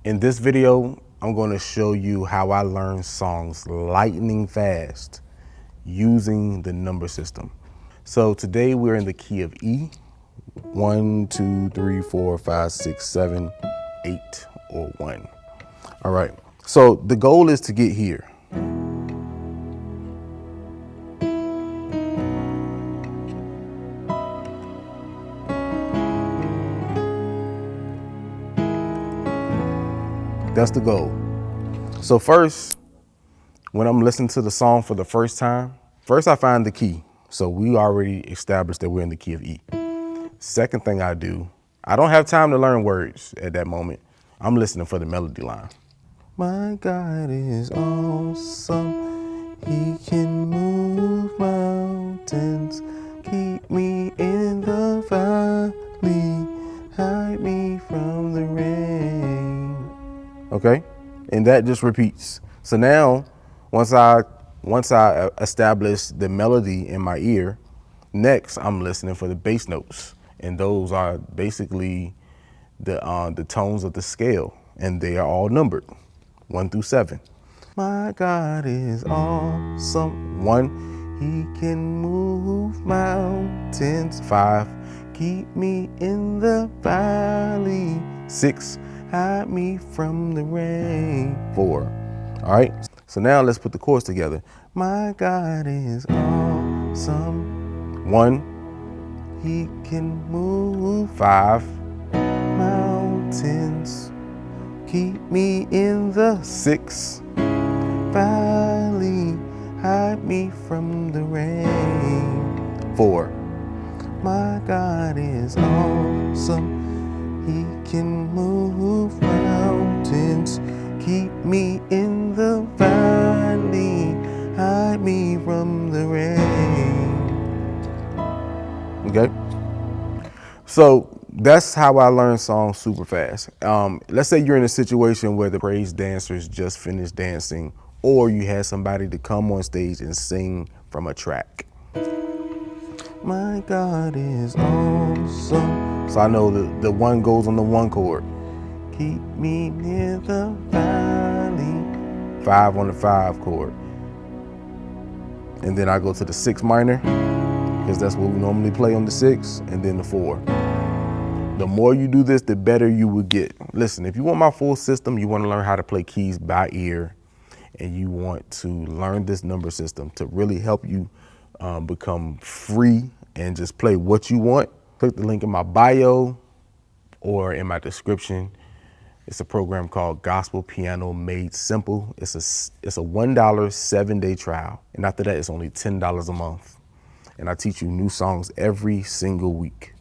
In this video, I'm going to show you how I learn songs lightning fast using the number system. So today we're in the key of E. 1, 2, 3, 4, 5, 6, 7, 8, or 1. All right, so the goal is to get here. That's the goal. So first, when I'm listening to the song for the first time, first I find the key. So we already established that we're in the key of E. Second thing I do, I don't have time to learn words at that moment. I'm listening for the melody line. My God is awesome. He can move mountains, keep me in the valley, hide me from the rain. Okay, and that just repeats. So now, once I establish the melody in my ear, next I'm listening for the bass notes, and those are basically the tones of the scale, and they are all numbered, 1 through 7. My God is awesome. 1, He can move mountains. 5, keep me in the valley. 6, hide me from the rain. 4. All right, so now let's put the chords together. My God is awesome. 1, He can move. 5, mountains, keep me in the 6, valley, hide me from the rain. 4, my God is awesome. He can move mountains, keep me in the valley, hide me from the rain. Okay? So that's how I learn songs super fast. Let's say you're in a situation where the praise dancers just finished dancing, or you had somebody to come on stage and sing from a track. My God is awesome. So I know the 1 goes on the 1 chord. Keep me near the valley. 5 on the 5 chord. And then I go to the 6 minor, because that's what we normally play on the 6, and then the 4. The more you do this, the better you will get. Listen, if you want my full system, you want to learn how to play keys by ear, and you want to learn this number system to really help you become free and just play what you want, click the link in my bio or in my description. It's a program called Gospel Piano Made Simple. It's a $1 7-day trial. And after that, it's only $10 a month. And I teach you new songs every single week.